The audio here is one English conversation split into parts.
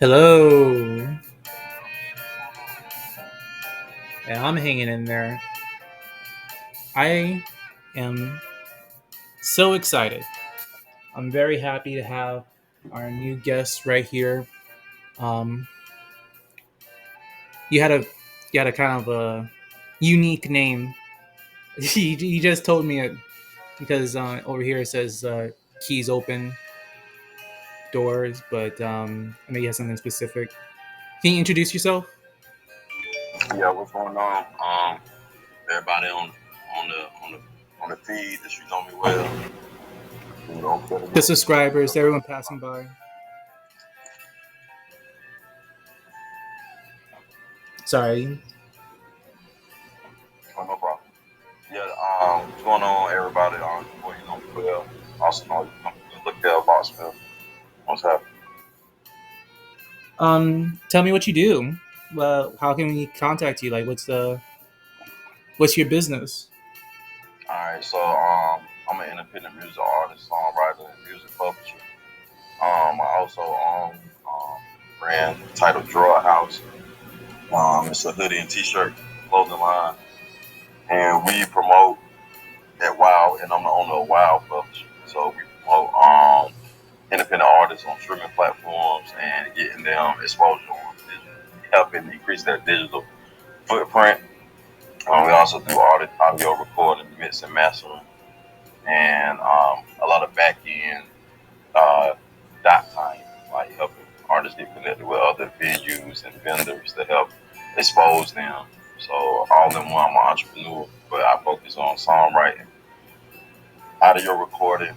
Hello. And I'm hanging in there. I am so excited. I'm very happy to have our new guest right here. Um, you had a you had a kind of a unique name. You just told me it because over here it says keys open doors, but I know you have something specific. Can you introduce yourself? Yeah, what's going on? Everybody on the feed, the streets on me well. Better The go. subscribers, everyone passing by. Sorry. Oh, no problem. Yeah, what's going on, everybody? Well, you know me well. Also know you know me well. Look there, Boss Smith. What's happening? Tell me what you do. How can we contact you? Like, what's your business? All right, so I'm an independent music artist, songwriter, and music publisher. I also own a brand titled Draw House. It's a hoodie and t-shirt clothing line, and we promote at Wow, and I'm the owner of Wow Publishing. So we promote independent artists on streaming platforms and getting them exposure on digital, helping increase their digital footprint. We also do audio recording, mix and mastering, and a lot of back end uh, dot time, like helping artists get connected with other venues and vendors to help expose them. So all in one, I'm an entrepreneur, but I focus on songwriting, audio recording,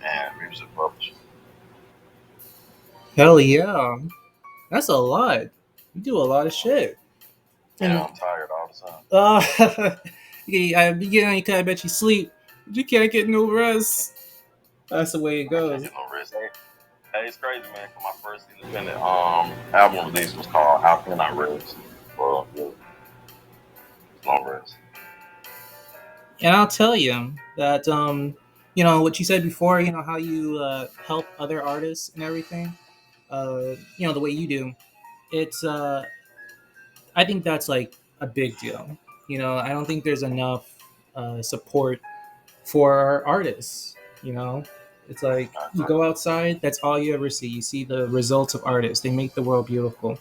and music publishing. Hell yeah, that's a lot. You do a lot of shit. Yeah, And I'm tired all the time. uh, yeah, I bet you sleep. You can't get no rest. That's the way it I can't goes. get no rest. Hey, it's crazy, man. 'Cause my first independent album release was called "How Can I Rest?" Well, yeah, it's no rest. And I'll tell you that what you said before. How you help other artists and everything. The way you do. It's I think that's like a big deal. I don't think there's enough support for our artists. You know, it's like you Uh, go outside, that's all you ever see. You see the results of artists. They make the world beautiful,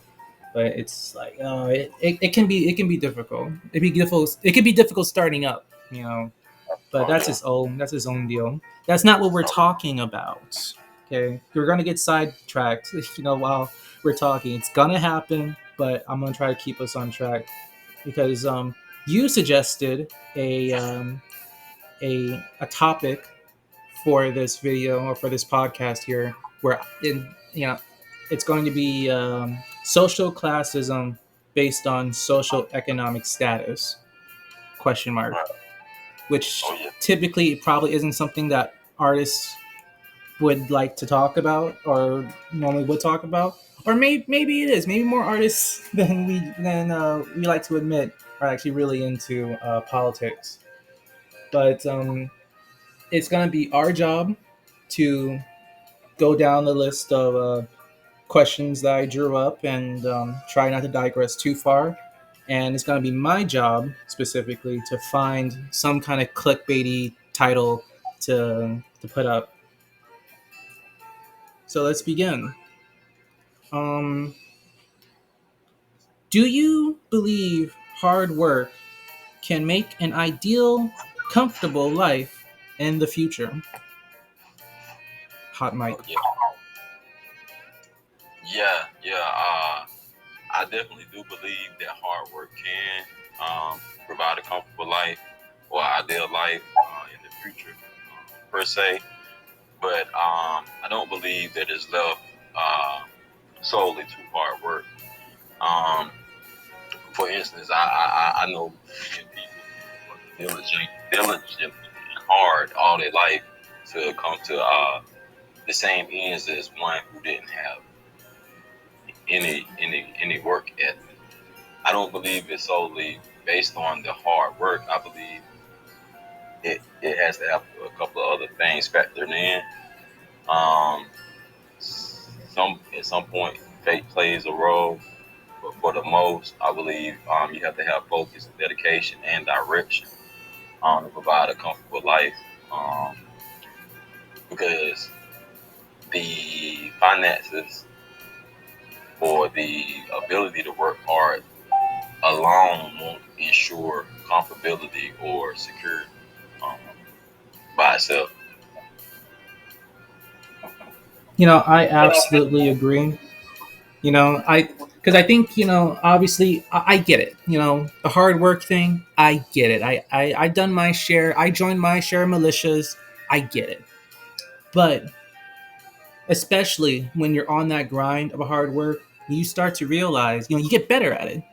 but it's like it can be difficult. It can be difficult starting up. But oh that's yeah, his own deal. That's not what we're oh yeah. talking about. Okay, we're gonna get sidetracked. While we're talking, it's gonna happen. But I'm gonna try to keep us on track because you suggested a topic for this video or for this podcast here, where it's going to be social classism based on social economic status question mark, Right. which Oh yeah. typically probably isn't something that artists would like to talk about or normally would talk about, or maybe it is. Maybe more artists than we like to admit are actually really into politics. But it's gonna be our job to go down the list of questions that I drew up and try not to digress too far. And it's going to be my job specifically to find some kind of clickbaity title to put up. So let's begin. Um, do you believe hard work can make an ideal, comfortable life in the future? Hot mic. Oh yeah. Yeah. I definitely do believe that hard work can provide a comfortable life or ideal life in the future, per se. But I don't believe that it's left uh, solely to hard work. Um, for instance, I know many people who work diligently and hard all their life to come to the same ends as one who didn't have any work ethic. I don't believe it's solely based on the hard work. I believe it has to have a couple of other things factored in. Some at some point fate plays a role, but for the most, I believe you have to have focus, dedication, and direction to provide a comfortable life. Um, because the finances or the ability to work hard alone won't ensure comfortability or security um, by itself. I absolutely agree. I because I think obviously I get it. The hard work thing, I get it. I done my share. I joined my share of militias. I get it. But especially when you're on that grind of a hard work, you start to realize, you get better at it.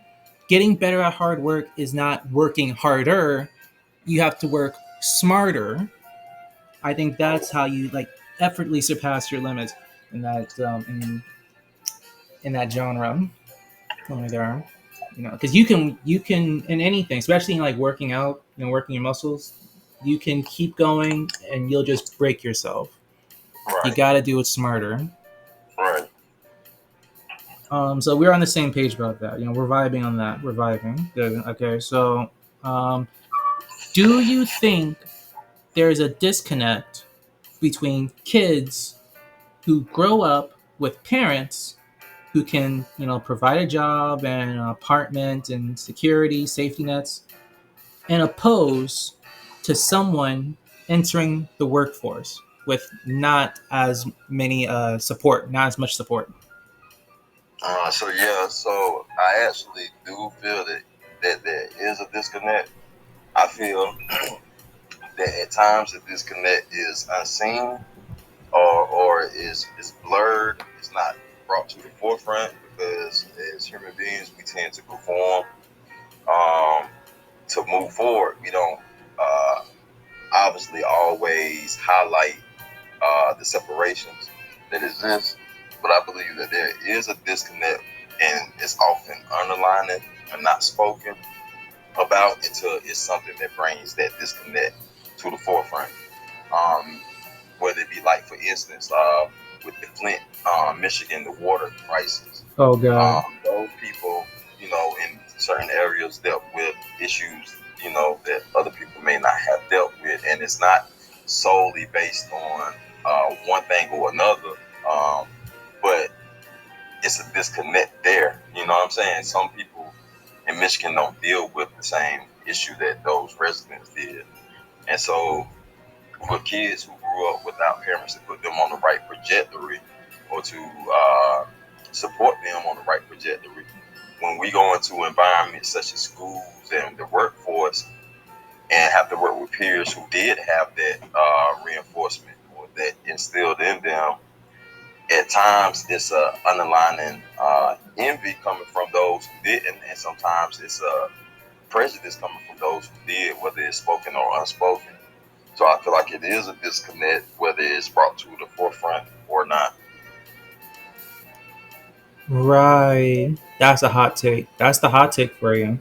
Getting better at hard work is not working harder. You have to work smarter. I think that's how you like effortlessly surpass your limits in that in that genre. Only there, because you can in anything, especially in like working out, working your muscles, you can keep going and you'll just break yourself. You Right, got to do it smarter. right. So we're on the same page about that. We're vibing on that. We're vibing. Good. Okay. So, um, do you think there's a disconnect between kids who grow up with parents who can, provide a job and an apartment and security, safety nets, and oppose to someone entering the workforce with not as many support, not as much support? So yeah, so I actually do feel that there is a disconnect. I feel that at times the disconnect is unseen or is blurred. It's not brought to the forefront because as human beings we tend to conform um, to move forward. We don't uh, obviously always highlight the separations that exist, but I believe that there is a disconnect and it's often underlined and not spoken about until it's something that brings that disconnect to the forefront. Um, whether it be like, for instance, with the Flint, Michigan, the water crisis. Oh God. Those people, in certain areas dealt with issues, that other people may not have dealt with, and it's not solely based on one thing or another, but it's a disconnect there. You know what I'm saying? Some people in Michigan don't deal with the same issue that those residents did, and so for kids who grew up without parents to put them on the right trajectory or to support them on the right trajectory, when we go into environments such as schools and the workforce and have to work with peers who did have that reinforcement or that instilled in them, at times it's a underlining envy coming from those who didn't, and sometimes it's a prejudice coming from those who did, whether it's spoken or unspoken. So I feel like it is a disconnect, whether it's brought to the forefront or not. Right. That's a hot take. That's the hot take for you.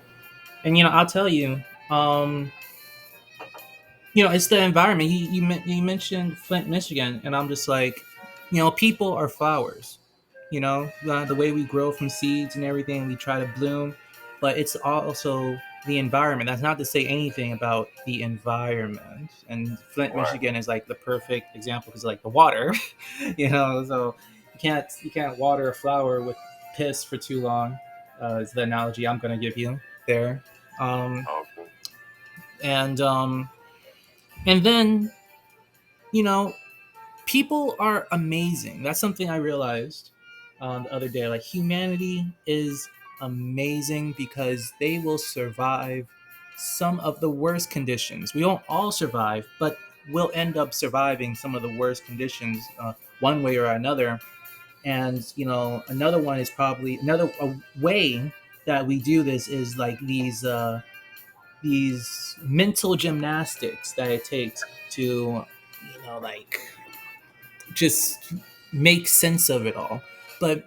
And I'll tell you. Um, it's the environment. You mentioned Flint, Michigan, and I'm just like, people are flowers. The way we grow from seeds and everything, we try to bloom, but it's also the environment. That's not to say anything about the environment. And Flint, Right. Michigan is like the perfect example because like the water, so you can't water a flower with piss for too long. Is the analogy I'm going to give you there. Um, Okay. and um, and then you know people are amazing. That's something I realized the other day. Like humanity is amazing because they will survive some of the worst conditions. We won't all survive, but we'll end up surviving some of the worst conditions one way or another. And another one is probably another a way that we do this is like these mental gymnastics that it takes to like just make sense of it all. But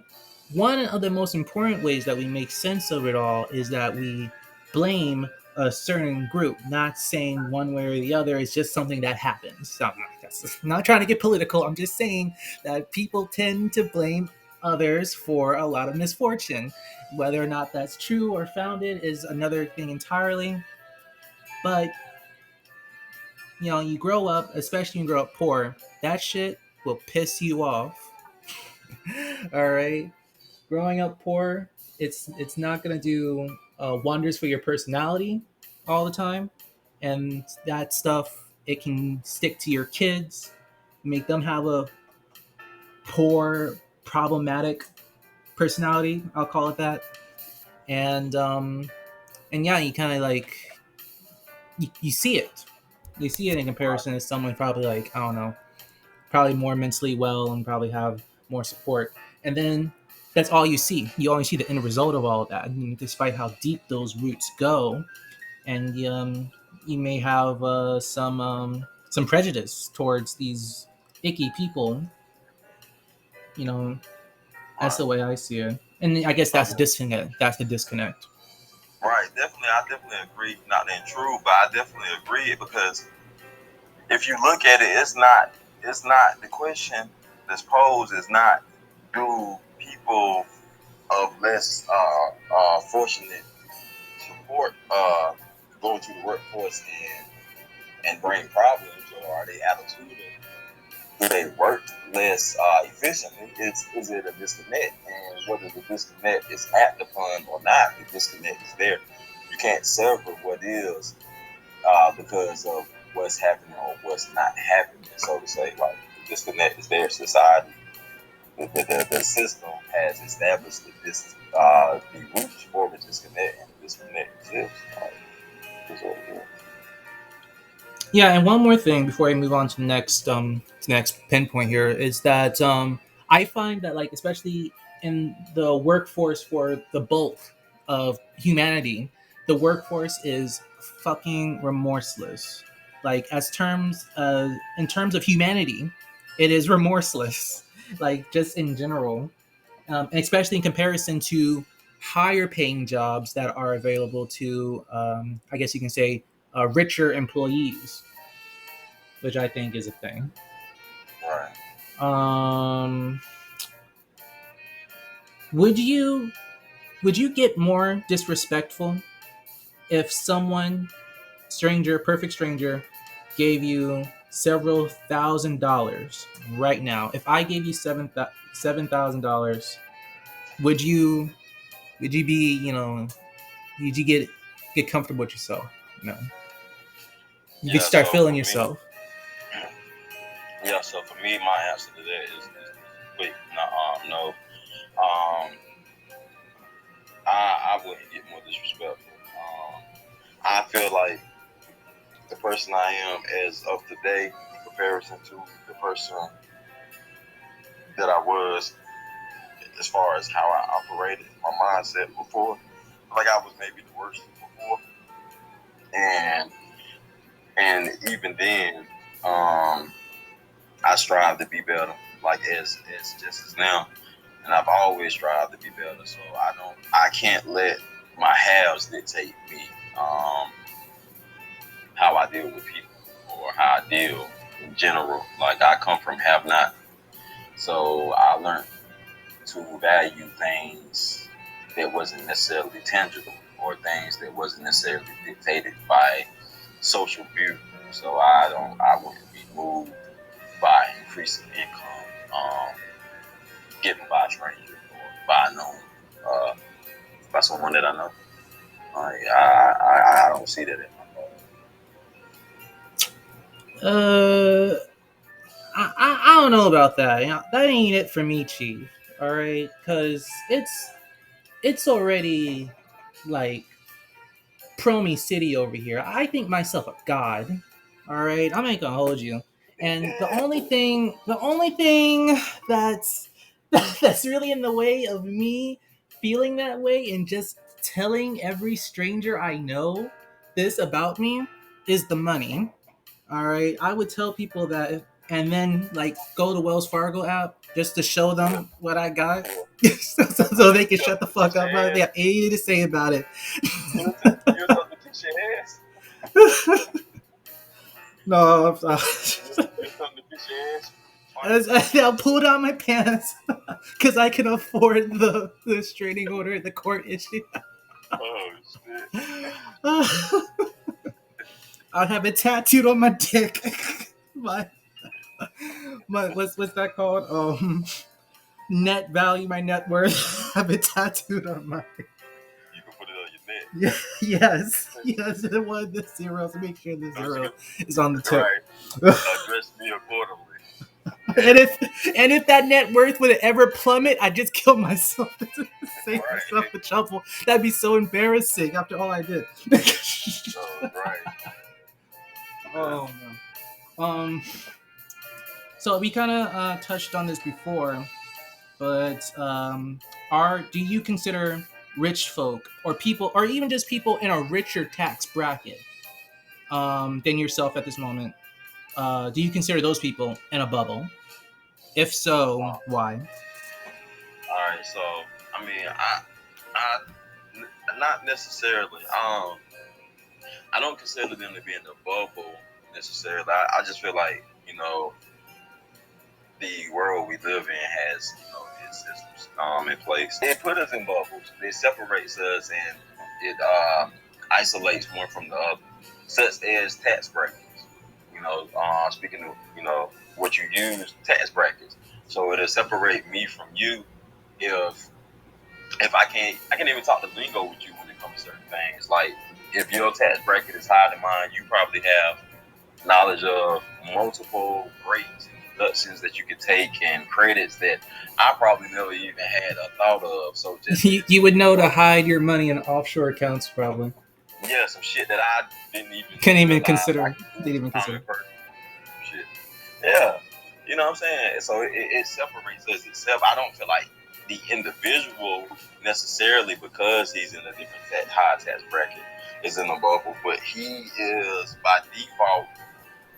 one of the most important ways that we make sense of it all is that we blame a certain group, not saying one way or the other. It's just something that happens. So I'm not trying to get political. I'm just saying that people tend to blame others for a lot of misfortune. Whether or not that's true or founded is another thing entirely. But you grow up, especially when you grow up poor, that shit will piss you off. All right, growing up poor, it's not gonna do wonders for your personality all the time, and that stuff it can stick to your kids, make them have a poor, problematic personality. I'll call it that, and yeah, you kind of like you see it. You see it in comparison to someone probably like I don't know, probably more mentally well and probably have more support. And then that's all you see. You only see the end result of all of that, and despite how deep those roots go. And you may have some prejudice towards these icky people. You know, that's Right. the way I see it. And I guess that's the disconnect. That's the disconnect. Right. Definitely, I definitely agree. Not that true, but I definitely agree because if you look at it, it's not the question that's posed is not do people of less fortunate support go into the workforce and bring problems, or are they attitudinal? Do they work less efficiently? Is it a disconnect? And whether the disconnect is acted upon or not, the disconnect is there. You can't sever what is because of what's happening or what's not happening, so to say. Like the disconnect is there. Society, the system has established that this the roots for the disconnect, and the disconnect exists. Is what it is. Yeah, and one more thing before I move on to the next pinpoint here is that I find that like especially in the workforce for the bulk of humanity, the workforce is fucking remorseless. Like as terms in terms of humanity, it is remorseless. Like just in general, and especially in comparison to higher paying jobs that are available to I guess you can say richer employees, which I think is a thing. Right. Um, would you get more disrespectful if someone stranger, perfect stranger, gave you several $1,000s right now? If I gave you $7,000, would you be would you get comfortable with yourself? No, you could Yeah. start So feeling for me, yourself. my answer to that is quick. No, no. I wouldn't get more disrespectful. I feel like the person I am as of today, in comparison to the person that I was, as far as how I operated, my mindset before, like I was maybe the worst before, and even then, I strive to be better, like as just as now, and I've always strived to be better. So I can't let my halves dictate me. Um, how I deal with people or how I deal in general. Like I come from have not, so I learned to value things that wasn't necessarily tangible or things that wasn't necessarily dictated by social view. So I wouldn't be moved by increasing income, given by a stranger or by a known, uh, by someone that I know. I don't see that in my life. Uh, I don't know about that. That ain't it for me, Chief. All right, because it's already like Promy City over here. I think myself a god. All right, I'm not gonna hold you. And the only thing that's that's really in the way of me feeling that way and just telling every stranger I know this about me is the money. All right, I would tell people that, and then like go to Wells Fargo app just to show them what I got, so they can shut the fuck up. They have anything to say about it. You're supposed to kiss your ass. No, I'm You're sorry. something to kiss your ass. funny. I'll pull down my pants because I can afford the restraining order the court issued. Oh shit. I'll have it tattooed on my dick. my, what's that called? Net value, my net worth. Have it tattooed on my. You can put it on your neck. Yeah, yes. I wanted the zero, so make sure the So you zero is on the can tip. right. Address me accordingly. And if that net worth would ever plummet, I'd just kill myself to save myself Right. the trouble. That'd be so embarrassing after all I did. Oh, right. Oh no. So we kind of touched on this before, but are do you consider rich folk or people, or even just people in a richer tax bracket than yourself at this moment? Do you consider those people in a bubble? If so, why? All right. So I mean, not necessarily. I don't consider them to be in the bubble necessarily. I just feel like the world we live in has its systems in place. It put us in bubbles. It separates us and it isolates one from the other, such as tax brackets. Speaking of what you use, tax brackets. So it'll separate me from you if I can't even talk the lingo with you when it comes to certain things. Like if your tax bracket is higher than mine, you probably have knowledge of multiple rates and deductions that you could take and credits that I probably never even had a thought of. So just You would know to hide your money in offshore accounts, probably. yeah, some shit that I didn't even Can't even realize I consider. could do Didn't as even a common consider. person. Shit. Yeah. You know what I'm saying? So it separates us itself. I don't feel like the individual necessarily because he's in a different high tax bracket is in a bubble, but he is by default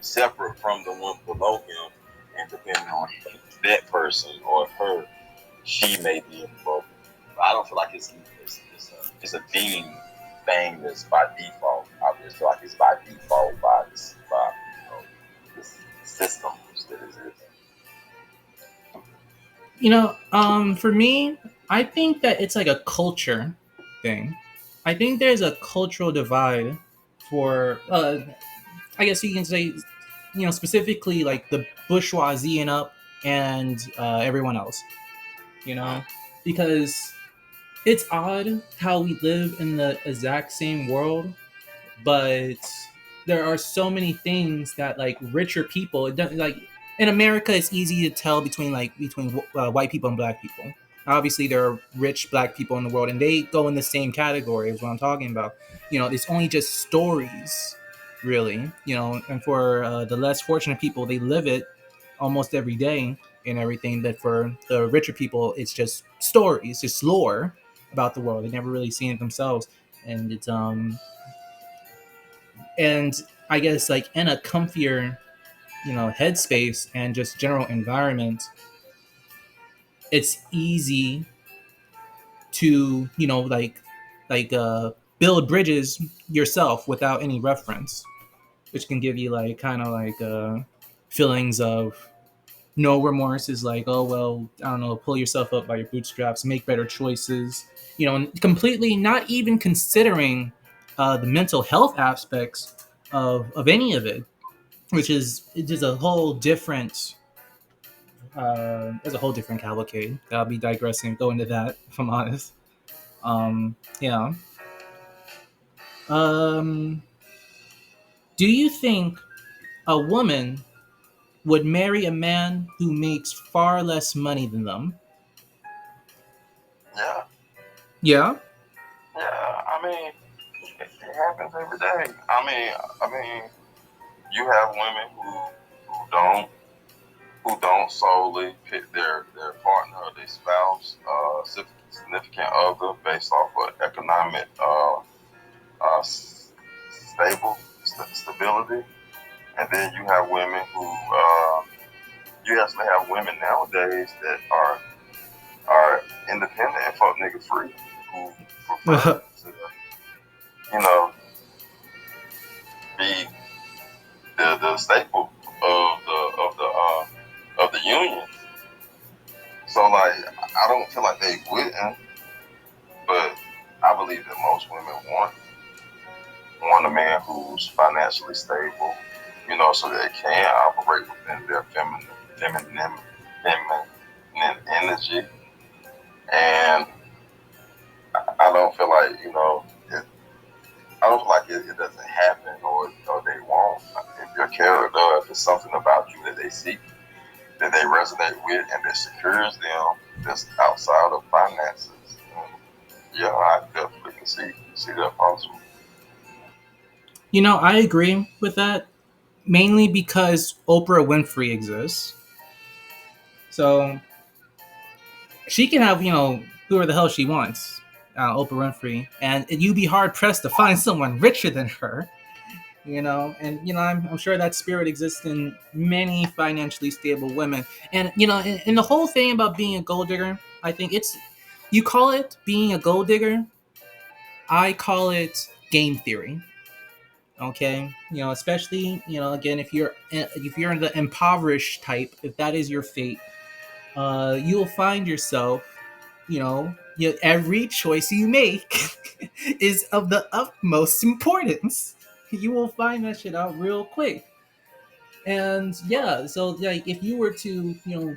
separate from the one below him, and depending on that person or her, she may be in the bubble. But I don't feel like it's a deemed thing that's by default. I just feel like it's by default by the systems that exist. For me, I think that it's like a culture thing. I think there's a cultural divide for, I guess you can say, specifically like the bourgeoisie and up and everyone else, Mm. because it's odd how we live in the exact same world, but there are so many things that like richer people it doesn't like in America it's easy to tell between white people and black people. Obviously there are rich black people in the world and they go in the same category as what I'm talking about. It's only just stories, really. And for the less fortunate people, they live it almost every day and everything. But for the richer people, it's just stories, just lore about the world. They never really seen it themselves. And it's and I guess like in a comfier, headspace and just general environment, it's easy to, build bridges yourself without any reference, which can give you like kind of like feelings of no remorse. Is like, oh well, I don't know, pull yourself up by your bootstraps, make better choices, and completely not even considering the mental health aspects of any of it, which is it is a whole different there's a whole different cavalcade. I'll be digressing, go into that if I'm honest. Yeah. Um, do you think a woman would marry a man who makes far less money than them? Yeah, Yeah. yeah. I mean, it happens every day. I mean, you have women who don't solely pick their partner or their spouse, significant other based off of economic stability, and then you have women who you actually have women nowadays that are independent and fuck nigga free who prefer to you know be the staple of the union. So like, I don't feel like they wouldn't, but I believe that most women want a man who's financially stable, so they can operate within their feminine, feminine energy. And I don't feel like I don't feel like it doesn't happen or they won't. If your character, if it's something about you that they see that they resonate with and that secures them, that's outside of finances. Yeah, I definitely can see that possible. I agree with that, mainly because Oprah Winfrey exists. So she can have, whoever the hell she wants, Oprah Winfrey, and you'd be hard pressed to find someone richer than her. And I'm sure that spirit exists in many financially stable women. And in the whole thing about being a gold digger, I think it's you call it being a gold digger, I call it game theory. Okay, especially again, if you're in the impoverished type, if that is your fate, you'll find yourself, every choice you make is of the utmost importance. You will find that shit out real quick. And yeah, so like if you were to,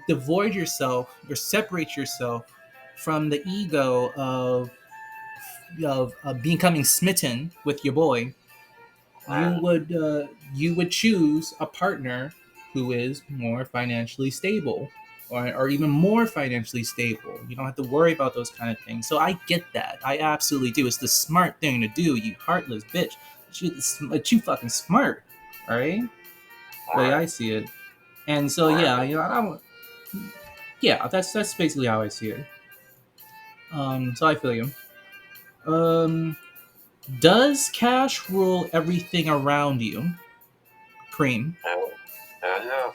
devoid yourself or separate yourself from the ego of becoming smitten with your boy, you Right, would you would choose a partner who is more financially stable, or even more financially stable. You don't have to worry about those kind of things. So I get that. I absolutely do. It's the smart thing to do. You heartless bitch. But you fucking smart. All right. The way right, I see it. And so yeah, right. I don't. Yeah, that's basically how I see it. So I feel you. Um, does cash rule everything around you? Cream. Hell, hell yeah.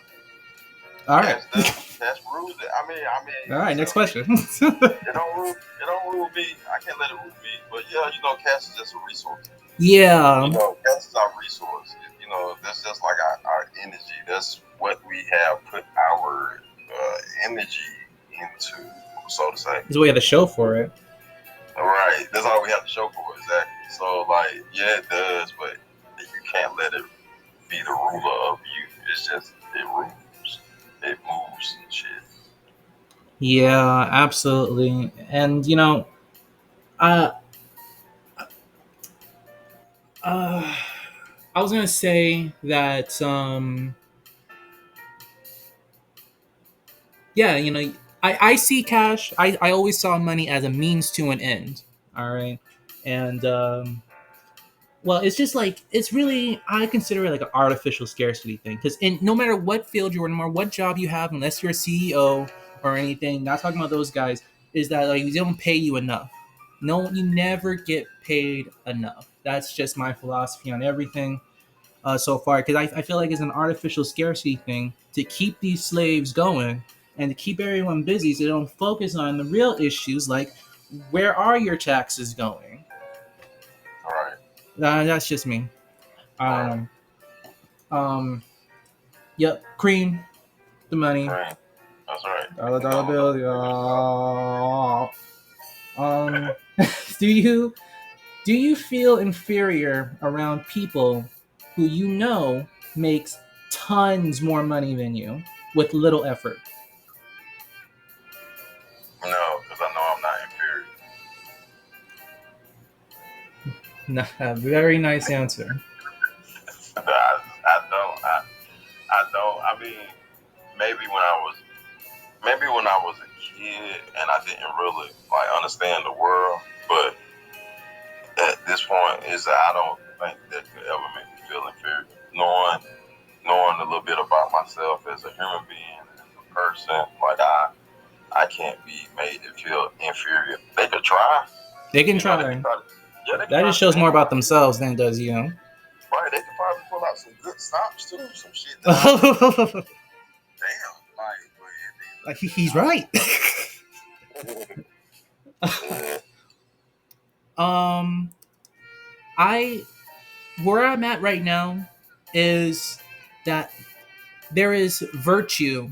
All right. Cash does. Cash rules it. All right. Next Listen, question. it don't rule me. I can't let it rule me. But yeah, cash is just a resource. Yeah. Cash is our resource. That's just like our energy. That's what we have put our energy into, so to say. Because we had a show for it. Right. That's all we have to show for it, exactly. So like, yeah, it does, but you can't let it be the ruler of you. It's just it rules. It moves and shit. Yeah, absolutely. And uh, uh, I was gonna say that yeah, I see cash. I always saw money as a means to an end. All right, and well, it's just like it's really I consider it like an artificial scarcity thing because in no matter what field you're in, no matter what job you have, unless you're a CEO or anything, not talking about those guys, is that like they don't pay you enough. No, you never get paid enough. That's just my philosophy on everything so far because I feel like it's an artificial scarcity thing to keep these slaves going and to keep everyone busy so they don't focus on the real issues like where are your taxes going? Right. That's just me. I Right. don't know. Yep, cream, the money, Right. That's right. dollar Dollar, dollar, bill. bill, dollar. Yeah. Um, do you feel inferior around people who makes tons more money than you with little effort? No, because I know I'm not inferior. Nah, very nice answer. I don't. I don't. Maybe when I was maybe when I was a kid and I didn't really like understand the world, but at this point is that I don't think that could ever make me feel inferior. Knowing a little bit about myself as a human being, as a person, like I can't be made to feel inferior. They could try, They can they could try. try to, yeah, they could That try just to shows more stand about on it. themselves than it does you. Right, they could probably pull out some good stops too, some shit that I'd be like, damn, like, but at the end of Like the day, he's right. yeah, um, I where I'm at right now is that there is virtue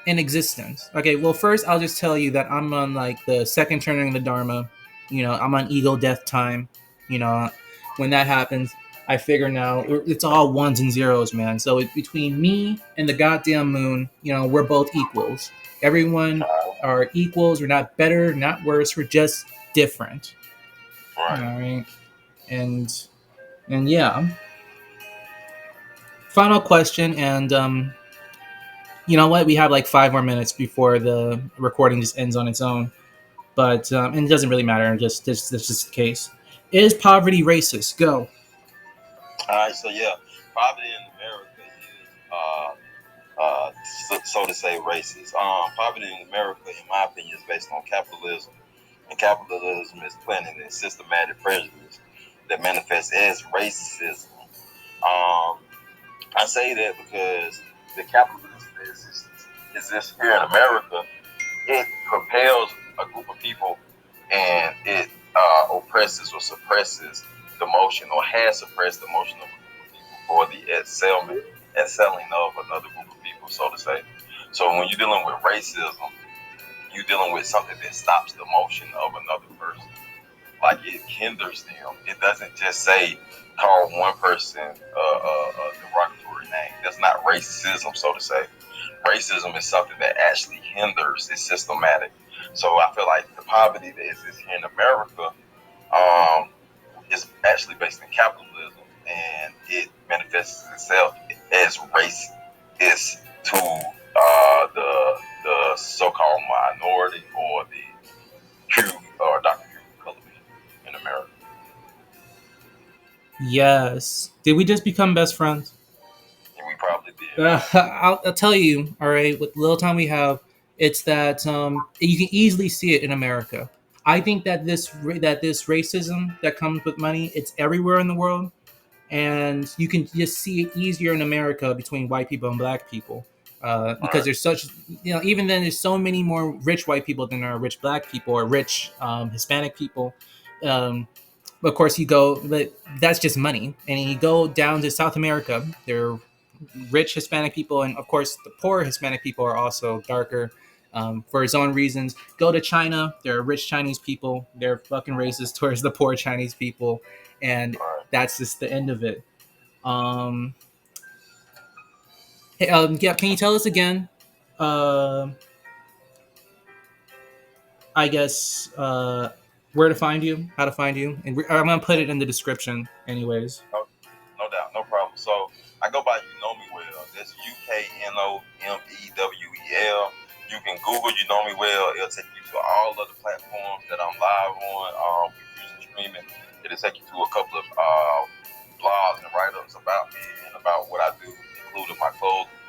in existence. Okay, well, first I'll just tell you that I'm on like the second turning of the Dharma. You know, I'm on ego death time. You know, when that happens, I figure now it's all ones and zeros, man. So between me and the goddamn moon, you know, we're both equals. Everyone All are equals. We're not better, not worse. We're just different. All right. right, and and yeah. Final question, and you know what? We have like 5 more minutes before the recording just ends on its own. But and it doesn't really matter. Just this is the case. Is poverty racist? Go. All right. So yeah, poverty in America is so to say racist. Poverty in America, in my opinion, is based on capitalism, and capitalism is planted in systematic prejudice that manifests as racism. Um, I say that because the capitalist is this here in America. It propels a group of people, and it oppresses or suppresses the motion, or has suppressed the motion of a group of people for the excelling of another group of people, so to say. So when you're dealing with racism, you're dealing with something that stops the motion of another person. Like it hinders them. It doesn't just say call one person a derogatory name. That's not racism, so to say. Racism is something that actually hinders. It's systematic. So I feel like the poverty that exists here in America um, is actually based in capitalism, and it manifests itself as race is to the so-called minority or the Q or Dr. Q color in America. Yes. Did we just become best friends? And we probably did, man. I'll tell you. All right. With the little time we have, it's that you can easily see it in America. I think that this racism that comes with money, it's everywhere in the world, and you can just see it easier in America between white people and black people, All because right. there's such, you know, even then there's so many more rich white people than there are rich black people or rich Hispanic people. Um, of course, you go, but that's just money, and you go down to South America. There are rich Hispanic people, and of course, the poor Hispanic people are also darker. For his own reasons. Go to China. There are rich Chinese people. They're fucking racist towards the poor Chinese people, and All right. that's just the end of it. Um, hey, yeah, can you tell us again? Uh, I guess where to find you, how to find you, and I'm gonna put it in the description, anyways. No, no doubt, no problem. So I go by Uknomewel. That's Uknomewel. You can Google You Know Me Well. It'll take you to all of the platforms that I'm live on. With music streaming. It'll take you to a couple of blogs and write-ups about me and about what I do, including my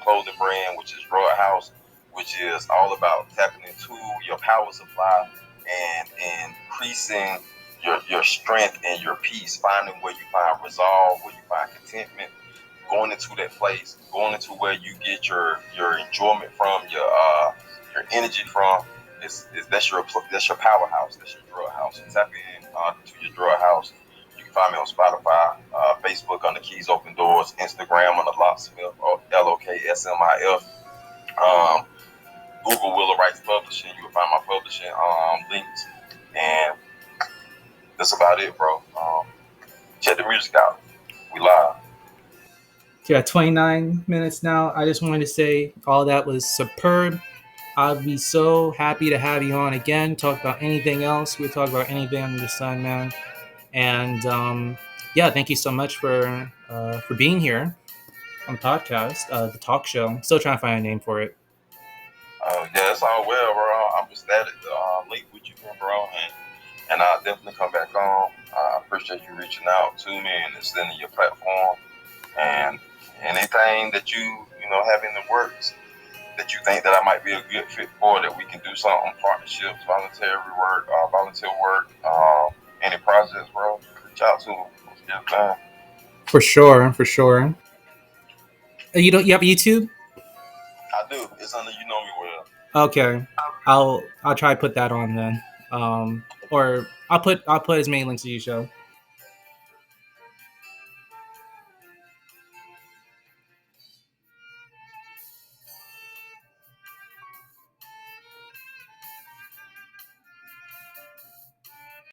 clothing brand, which is House, which is all about tapping into your power supply and increasing your strength and your peace, finding where you find resolve, where you find contentment, going into that place, going into where you get your enjoyment from, your energy from. Is that's your powerhouse, that's your drug house. So tap in to your drug house. You can find me on Spotify, Facebook under Keys Open Doors, Instagram under Locksmith or LOKSMIF. Um, Google Willa Rights Publishing. You will find my publishing links, and that's about it, bro. Check the music out. We live. Yeah, 29 minutes now. I just wanted to say all that was superb. I'd be so happy to have you on again. Talk about anything else. We'll talk about anything under the sun, man. And yeah, thank you so much for being here on the podcast, the talk show. I'm still trying to find a name for it. Yeah, it's all well, bro. I'm ecstatic to link with you, bro, and I'll definitely come back on. I appreciate you reaching out to me and extending your platform, and anything that you know have in the works that you think that I might be a good fit for, that we can do something, partnerships, volunteer work, any projects, bro. Reach out to me. Let's get it done. For sure, for sure. You have YouTube? I do. It's under You Know Me Well. Okay, I'll try to put that on then. Or I'll put as many links as you show.